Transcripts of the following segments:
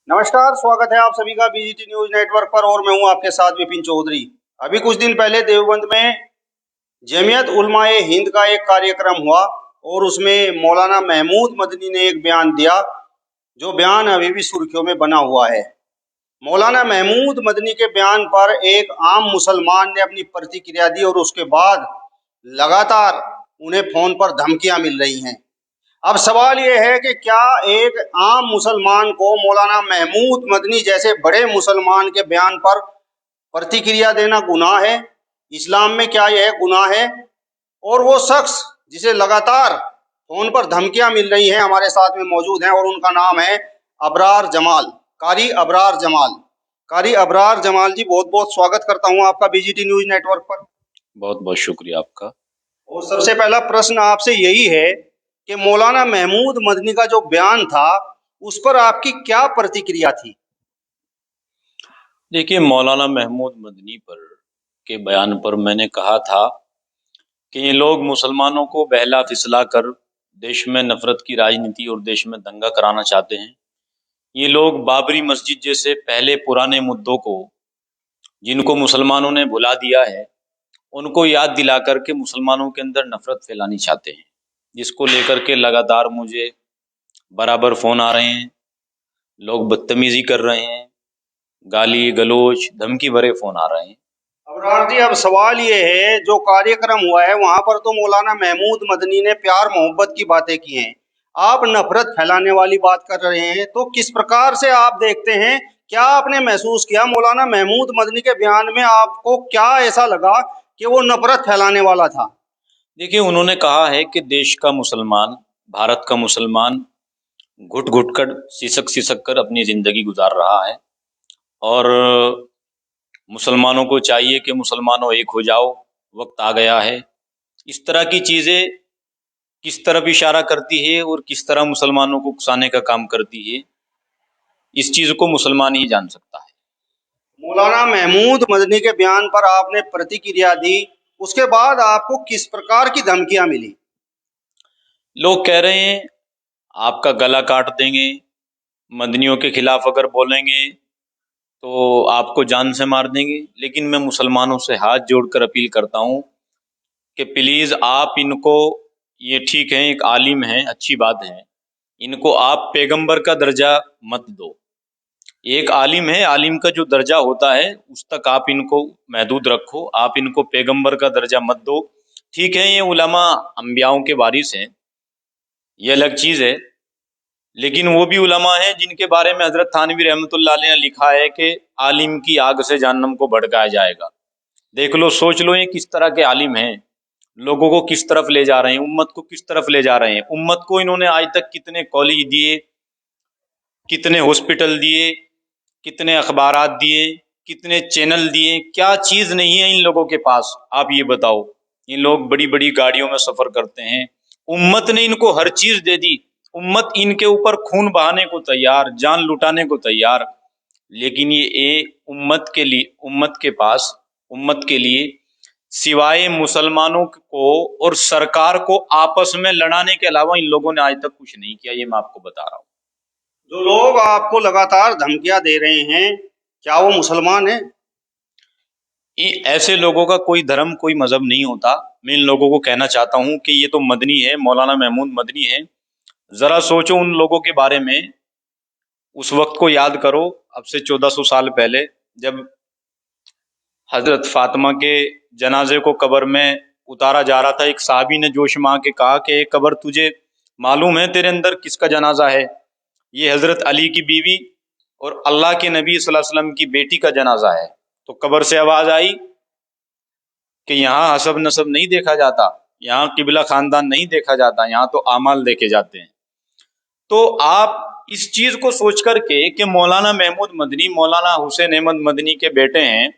नमस्कार, स्वागत है आप सभी का बीजीटी न्यूज नेटवर्क पर और मैं हूं आपके साथ विपिन चौधरी। अभी कुछ दिन पहले देवबंद में जमीयत उलमाए हिंद का एक कार्यक्रम हुआ और उसमें मौलाना महमूद मदनी ने एक बयान दिया, जो बयान अभी भी सुर्खियों में बना हुआ है। मौलाना महमूद मदनी के बयान पर एक आम मुसलमान ने अपनी प्रतिक्रिया दी और उसके बाद लगातार उन्हें फोन पर धमकियां मिल रही हैं। अब सवाल यह है कि क्या एक आम मुसलमान को मौलाना महमूद मदनी जैसे बड़े मुसलमान के बयान पर प्रतिक्रिया देना गुनाह है? इस्लाम में क्या यह गुनाह है? और वो शख्स जिसे लगातार फोन पर धमकियां मिल रही हैं हमारे साथ में मौजूद हैं और उनका नाम है अबरार जमाल, कारी अबरार जमाल। कारी अबरार जमाल जी, बहुत बहुत स्वागत करता हूं आपका बीजीटी न्यूज नेटवर्क पर। बहुत बहुत शुक्रिया आपका। और सबसे पहला प्रश्न आपसे यही है कि मौलाना महमूद मदनी का जो बयान था उस पर आपकी क्या प्रतिक्रिया थी? देखिए, मौलाना महमूद मदनी पर के बयान पर मैंने कहा था कि ये लोग मुसलमानों को बहला फिसला कर देश में नफरत की राजनीति और देश में दंगा कराना चाहते हैं। ये लोग बाबरी मस्जिद जैसे पहले पुराने मुद्दों को, जिनको मुसलमानों ने भुला दिया है, उनको याद दिला करके मुसलमानों के अंदर नफरत फैलानी चाहते हैं, जिसको लेकर के लगातार मुझे बराबर फोन आ रहे हैं। लोग बदतमीजी कर रहे हैं, गाली गलोच धमकी भरे फोन आ रहे हैं। अबरार जी, अब सवाल ये है, जो कार्यक्रम हुआ है वहां पर तो मौलाना महमूद मदनी ने प्यार मोहब्बत की बातें की हैं, आप नफरत फैलाने वाली बात कर रहे हैं, तो किस प्रकार से आप देखते हैं? क्या आपने महसूस किया मौलाना महमूद मदनी के बयान में? आपको क्या ऐसा लगा कि वो नफरत फैलाने वाला था? देखिए, उन्होंने कहा है कि देश का मुसलमान, भारत का मुसलमान घुट घुट कर सिसक सिसक कर अपनी जिंदगी गुजार रहा है और मुसलमानों को चाहिए कि मुसलमानों एक हो जाओ, वक्त आ गया है। इस तरह की चीजें किस तरफ इशारा करती है और किस तरह मुसलमानों को उकसाने का काम करती है, इस चीज को मुसलमान ही जान सकता है। मौलाना महमूद मदनी के बयान पर आपने प्रतिक्रिया दी, उसके बाद आपको किस प्रकार की धमकियां मिली? लोग कह रहे हैं आपका गला काट देंगे, मदनियों के खिलाफ अगर बोलेंगे तो आपको जान से मार देंगे। लेकिन मैं मुसलमानों से हाथ जोड़कर अपील करता हूँ कि प्लीज आप इनको, ये ठीक है एक आलिम है, अच्छी बात है, इनको आप पैगंबर का दर्जा मत दो। एक आलिम है, आलिम का जो दर्जा होता है उस तक आप इनको महदूद रखो, आप इनको पैगंबर का दर्जा मत दो। ठीक है, ये उलमा अंबियाओं के वारिस हैं, ये अलग चीज है, लेकिन वो भी उलमा हैं जिनके बारे में हजरत थानवी रहमतुल्लाह अलैह ने लिखा है कि आलिम की आग से जहन्नम को भड़काया जाएगा। देख लो, सोच लो, ये किस तरह के आलिम हैं, लोगों को किस तरफ ले जा रहे हैं, उम्मत को किस तरफ ले जा रहे हैं। उम्मत को इन्होंने आज तक कितने कॉलेज दिए, कितने हॉस्पिटल दिए, कितने अखबारात दिए, कितने चैनल दिए, क्या चीज नहीं है इन लोगों के पास? आप ये बताओ। इन लोग बड़ी बड़ी गाड़ियों में सफर करते हैं, उम्मत ने इनको हर चीज दे दी, उम्मत इनके ऊपर खून बहाने को तैयार, जान लुटाने को तैयार, लेकिन ये उम्मत के लिए, उम्मत के पास, उम्मत के लिए सिवाय मुसलमानों को और सरकार को आपस में लड़ाने के अलावा इन लोगों ने आज तक कुछ नहीं किया। ये मैं आपको बता रहा हूँ। जो लोग आपको लगातार धमकियां दे रहे हैं, क्या वो मुसलमान हैं? ऐसे लोगों का कोई धर्म, कोई मजहब नहीं होता। मैं इन लोगों को कहना चाहता हूं कि ये तो मदनी है, मौलाना महमूद मदनी है। जरा सोचो उन लोगों के बारे में, उस वक्त को याद करो, अब से 1400 साल पहले, जब हजरत फातिमा के जनाजे को कब्र में उतारा जा रहा था, एक साहबी ने जोश में आके कहा कि कब्र, तुझे मालूम है तेरे अंदर किसका जनाजा है? ये हजरत अली की बीवी और अल्लाह के नबी सल्लल्लाहु अलैहि वसल्लम की बेटी का जनाजा है। तो कब्र से आवाज आई कि यहाँ हसब नसब नहीं देखा जाता, यहाँ किबला खानदान नहीं देखा जाता, यहाँ तो आमाल देखे जाते हैं। तो आप इस चीज को सोच करके कि मौलाना महमूद मदनी मौलाना हुसैन अहमद मदनी के बेटे हैं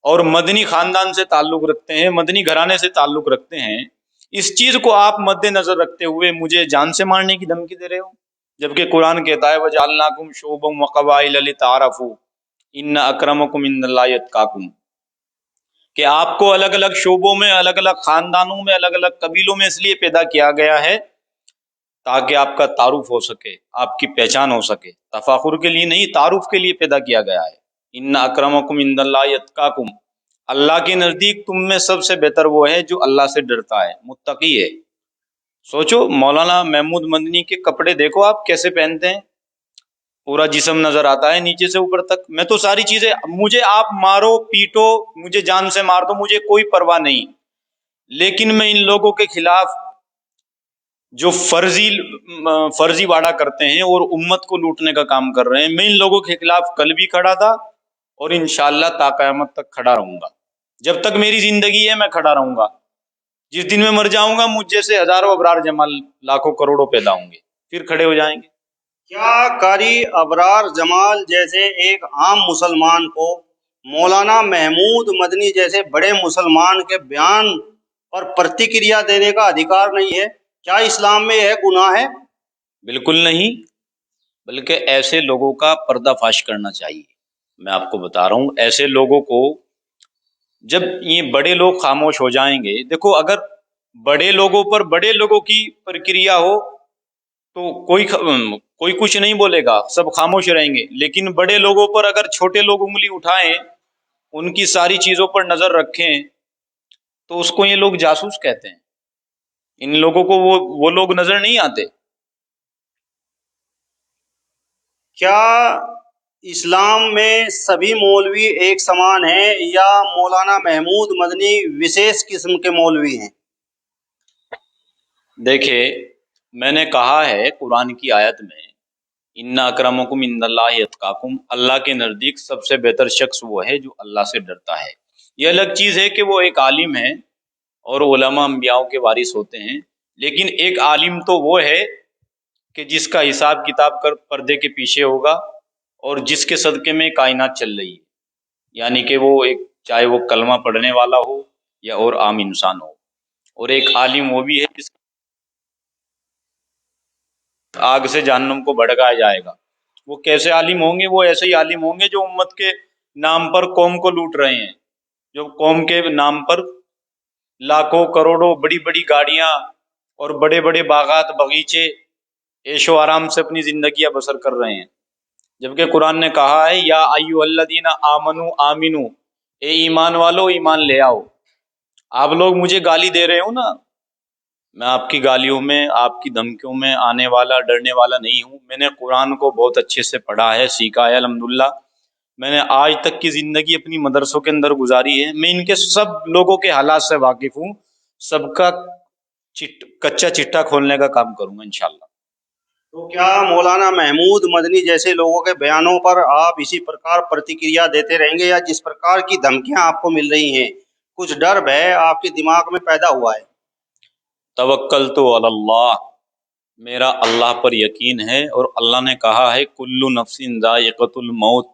और मदनी खानदान से ताल्लुक रखते हैं, मदनी घराने से ताल्लुक रखते हैं, इस चीज को आप मद्देनजर रखते हुए मुझे जान से मारने की धमकी दे रहे हो, जबकि कुरान कहता है वजअलनाकुम शुअबम व क़बाइल लिताअरफू इन्न अक्रमकुम इंदल्लाहि अत्काकुम, कि आपको अलग अलग शोबों में, अलग अलग खानदानों में, अलग अलग कबीलों में इसलिए पैदा किया गया है تاکہ آپ کا تعارف ہو سکے، آپ کی پہچان ہو سکے۔ تفاخر کے لیے نہیں، تعارف کے لیے پیدا کیا گیا ہے۔ ان اکرمکم عند اللہ اتقاکم، اللہ کے نزدیک تم میں سب سے بہتر وہ ہے جو اللہ سے ڈرتا ہے، متقی ہے۔ سوچو مولانا محمود مدنی کے کپڑے دیکھو آپ کیسے پہنتے ہیں، پورا جسم نظر آتا ہے نیچے سے اوپر تک۔ میں تو ساری چیزیں، مجھے آپ مارو پیٹو، مجھے جان سے مار دو، مجھے کوئی پرواہ نہیں، لیکن میں ان لوگوں کے خلاف جو فرضی وعدہ کرتے ہیں اور امت کو لوٹنے کا کام کر رہے ہیں، میں ان لوگوں کے خلاف کل بھی کھڑا تھا اور انشاءاللہ تا قیامت تک کھڑا رہوں گا۔ جب تک میری زندگی ہے میں کھڑا رہوں گا۔ جس دن میں مر جاؤں گا مجھ جیسے ہزاروں ابرار جمال لاکھوں کروڑوں پیدا ہوں گے، پھر کھڑے ہو جائیں گے۔ کیا قاری ابرار جمال جیسے ایک عام مسلمان کو مولانا محمود مدنی جیسے بڑے مسلمان کے بیان پر پرتکریا دینے کا ادھیکار نہیں ہے؟ کیا اسلام میں یہ گناہ ہے؟ بالکل نہیں، بلکہ ایسے لوگوں کا پردہ فاش کرنا چاہیے۔ میں آپ کو بتا رہا ہوں، ایسے لوگوں کو جب یہ بڑے لوگ خاموش ہو جائیں گے، دیکھو اگر بڑے لوگوں پر بڑے لوگوں کی پرکریا ہو تو کوئی کچھ نہیں بولے گا، سب خاموش رہیں گے، لیکن بڑے لوگوں پر اگر چھوٹے لوگ انگلی اٹھائیں، ان کی ساری چیزوں پر نظر رکھیں، تو اس کو یہ لوگ جاسوس کہتے ہیں۔ ان لوگوں کو وہ لوگ نظر نہیں آتے۔ کیا اسلام میں سبھی مولوی ایک سمان ہیں یا مولانا محمود مدنی وشیش قسم کے مولوی ہیں؟ دیکھیں، میں نے کہا ہے قرآن کی آیت میں، ان اکرمکم عند اللہ اتقاکم، اللہ کے نزدیک سب سے بہتر شخص وہ ہے جو اللہ سے ڈرتا ہے۔ یہ الگ چیز ہے کہ وہ ایک عالم ہے اور علماء انبیاء کے وارث ہوتے ہیں، لیکن ایک عالم تو وہ ہے کہ جس کا حساب کتاب کر پردے کے پیچھے ہوگا اور جس کے صدقے میں کائنات چل رہی ہے، یعنی کہ وہ چاہے وہ کلمہ پڑھنے والا ہو یا اور عام انسان ہو۔ اور ایک عالم وہ بھی ہے جس آگ سے جہنم کو بھڑکایا جائے گا۔ وہ کیسے عالم ہوں گے؟ وہ ایسے ہی عالم ہوں گے جو امت کے نام پر قوم کو لوٹ رہے ہیں، جو قوم کے نام پر لاکھوں کروڑوں بڑی بڑی گاڑیاں اور بڑے بڑے باغات باغیچے عیش و آرام سے اپنی زندگیاں بسر کر رہے ہیں، جبکہ قرآن نے کہا ہے یا ایھا الذین آمنو آمنو، اے ایمان والو ایمان لے آؤ۔ آپ لوگ مجھے گالی دے رہے ہو نا، میں آپ کی گالیوں میں، آپ کی دھمکیوں میں آنے والا ڈرنے والا نہیں ہوں۔ میں نے قرآن کو بہت اچھے سے پڑھا ہے، سیکھا ہے الحمدللہ۔ میں نے آج تک کی زندگی اپنی مدرسوں کے اندر گزاری ہے، میں ان کے سب لوگوں کے حالات سے واقف ہوں، سب کا کچا چٹا کھولنے کا کام کروں گا انشاءاللہ۔ تو کیا مولانا محمود مدنی جیسے لوگوں کے بیانوں پر آپ اسی پرکار پرتکریا دیتے رہیں گے، یا جس پرکار کی دھمکیاں آپ کو مل رہی ہیں کچھ ڈر ہے آپ کے دماغ میں پیدا ہوا ہے؟ توکلت علی اللہ، میرا اللہ پر یقین ہے، اور اللہ نے کہا ہے کل نفس ذائقۃ الموت،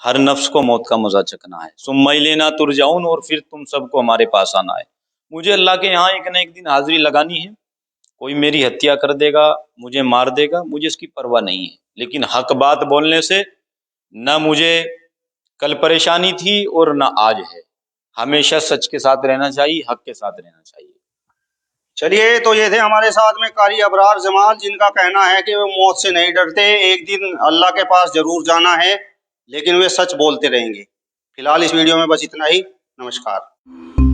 ہر نفس کو موت کا مزہ چکھنا ہے، ثم الینا ترجعون، اور پھر تم سب کو ہمارے پاس آنا ہے۔ مجھے اللہ کے یہاں ایک نہ ایک دن حاضری لگانی ہے، کوئی میری ہتیا کر دے گا، مجھے مار دے گا، مجھے اس کی پرواہ نہیں ہے، لیکن حق بات بولنے سے نہ مجھے کل پریشانی تھی اور نہ آج ہے۔ ہمیشہ سچ کے ساتھ رہنا چاہیے، حق کے ساتھ رہنا چاہیے۔ چلیے، تو یہ تھے ہمارے ساتھ میں قاری ابرار جمال، جن کا کہنا ہے کہ وہ موت سے نہیں ڈرتے، ایک دن اللہ کے پاس ضرور جانا ہے، لیکن وہ سچ بولتے رہیں گے۔ فی الحال اس ویڈیو میں بس اتنا ہی۔ نمسکار۔